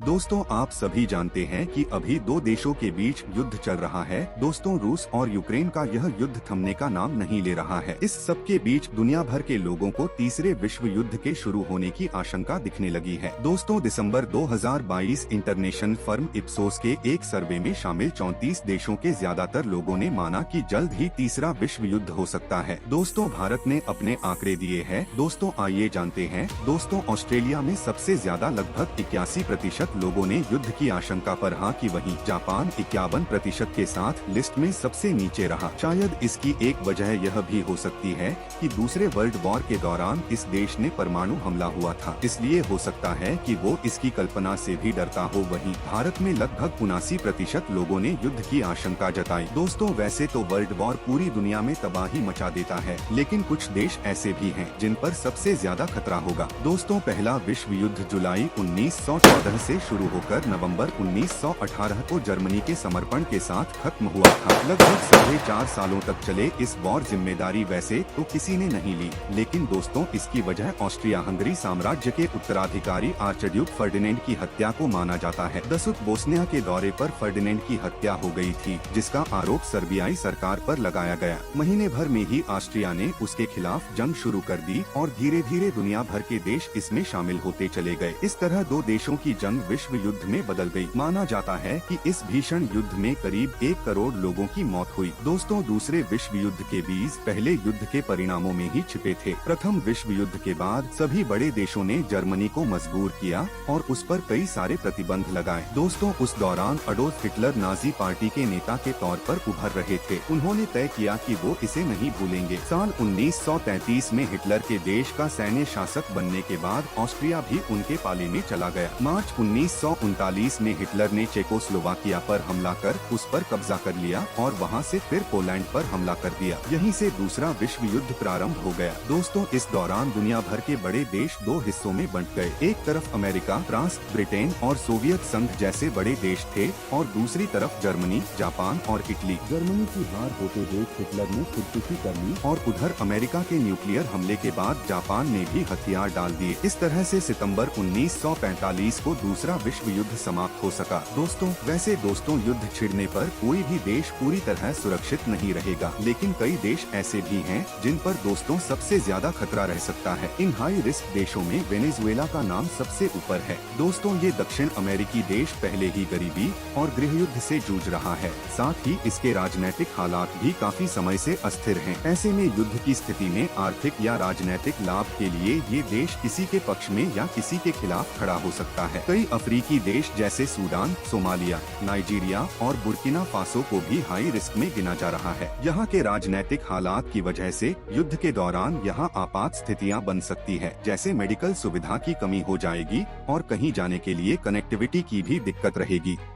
दोस्तों, आप सभी जानते हैं कि अभी दो देशों के बीच युद्ध चल रहा है। दोस्तों, रूस और यूक्रेन का यह युद्ध थमने का नाम नहीं ले रहा है। इस सब के बीच दुनिया भर के लोगों को तीसरे विश्व युद्ध के शुरू होने की आशंका दिखने लगी है। दोस्तों, दिसंबर 2022 इंटरनेशनल फर्म इप्सोस के एक सर्वे में शामिल 34 देशों के ज्यादातर लोगों ने माना कि जल्द ही तीसरा विश्व युद्ध हो सकता है। दोस्तों, भारत ने अपने आंकड़े दिए हैं। दोस्तों, आइए जानते हैं। दोस्तों, ऑस्ट्रेलिया में सबसे ज्यादा लगभग 81% लोगों ने युद्ध की आशंका पर हाँ की, वहीं जापान 51% के साथ लिस्ट में सबसे नीचे रहा। शायद इसकी एक वजह यह भी हो सकती है कि दूसरे वर्ल्ड वॉर के दौरान इस देश ने परमाणु हमला हुआ था, इसलिए हो सकता है कि वो इसकी कल्पना से भी डरता हो। वहीं भारत में लगभग 79% लोगों ने युद्ध की आशंका जताई। दोस्तों, वैसे तो वर्ल्ड वॉर पूरी दुनिया में तबाही मचा देता है, लेकिन कुछ देश ऐसे भी हैं जिन पर सबसे ज्यादा खतरा होगा। दोस्तों, पहला विश्व युद्ध जुलाई 1914 से शुरू होकर नवंबर 1918 को जर्मनी के समर्पण के साथ खत्म हुआ था। लगभग 4.5 सालों तक चले इस वॉर जिम्मेदारी वैसे तो किसी ने नहीं ली, लेकिन दोस्तों, इसकी वजह ऑस्ट्रिया हंगरी साम्राज्य के उत्तराधिकारी आर्चड्यूक फर्डिनेंड की हत्या को माना जाता है। दसूत बोस्निया के दौरे पर फर्डिनेंड की हत्या हो गई थी, जिसका आरोप सर्बियाई सरकार पर लगाया गया। महीने भर में ही ऑस्ट्रिया ने उसके खिलाफ जंग शुरू कर दी और धीरे धीरे दुनिया भर के देश इसमें शामिल होते चले गए। इस तरह दो देशों की जंग विश्व युद्ध में बदल गई। माना जाता है कि इस भीषण युद्ध में करीब 1 करोड़ लोगों की मौत हुई। दोस्तों, दूसरे विश्व युद्ध के बीज पहले युद्ध के परिणामों में ही छिपे थे। प्रथम विश्व युद्ध के बाद सभी बड़े देशों ने जर्मनी को मजबूर किया और उस पर कई सारे प्रतिबंध लगाए। दोस्तों, उस दौरान अडोल्फ हिटलर नाजी पार्टी के नेता के तौर पर उभर रहे थे। उन्होंने तय किया कि वो इसे नहीं भूलेंगे। साल 1933 में हिटलर के देश का सैन्य शासक बनने के बाद ऑस्ट्रिया भी उनके पाले में चला गया। मार्च 1939 में हिटलर ने चेकोस्लोवाकिया पर हमला कर उस पर कब्जा कर लिया और वहां से फिर पोलैंड पर हमला कर दिया। यहीं से दूसरा विश्व युद्ध प्रारंभ हो गया। दोस्तों, इस दौरान दुनिया भर के बड़े देश दो हिस्सों में बंट गए। एक तरफ अमेरिका, फ्रांस, ब्रिटेन और सोवियत संघ जैसे बड़े देश थे और दूसरी तरफ जर्मनी, जापान और इटली। जर्मनी की हार होते देख हिटलर ने खुदकुशी कर ली और उधर अमेरिका के न्यूक्लियर हमले के बाद जापान ने भी हथियार डाल दिए। इस तरह से सितंबर 1945 को दूसरा विश्व युद्ध समाप्त हो सका। दोस्तों, युद्ध छिड़ने पर कोई भी देश पूरी तरह सुरक्षित नहीं रहेगा, लेकिन कई देश ऐसे भी हैं जिन पर दोस्तों सबसे ज्यादा खतरा रह सकता है। इन हाई रिस्क देशों में वेनेजुएला का नाम सबसे ऊपर है। दोस्तों, ये दक्षिण अमेरिकी देश पहले ही गरीबी और गृह युद्ध से जूझ रहा है, साथ ही इसके राजनीतिक हालात भी काफी समय से अस्थिर हैं। ऐसे में युद्ध की स्थिति में आर्थिक या राजनीतिक लाभ के लिए ये देश किसी के पक्ष में या किसी के खिलाफ खड़ा हो सकता है। कई अफ्रीकी देश जैसे सूडान, सोमालिया, नाइजीरिया और बुर्किना फासो को भी हाई रिस्क में गिना जा रहा है। यहाँ के राजनीतिक हालात की वजह से युद्ध के दौरान यहाँ आपात स्थितियाँ बन सकती है, जैसे मेडिकल सुविधा की कमी हो जाएगी और कहीं जाने के लिए कनेक्टिविटी की भी दिक्कत रहेगी।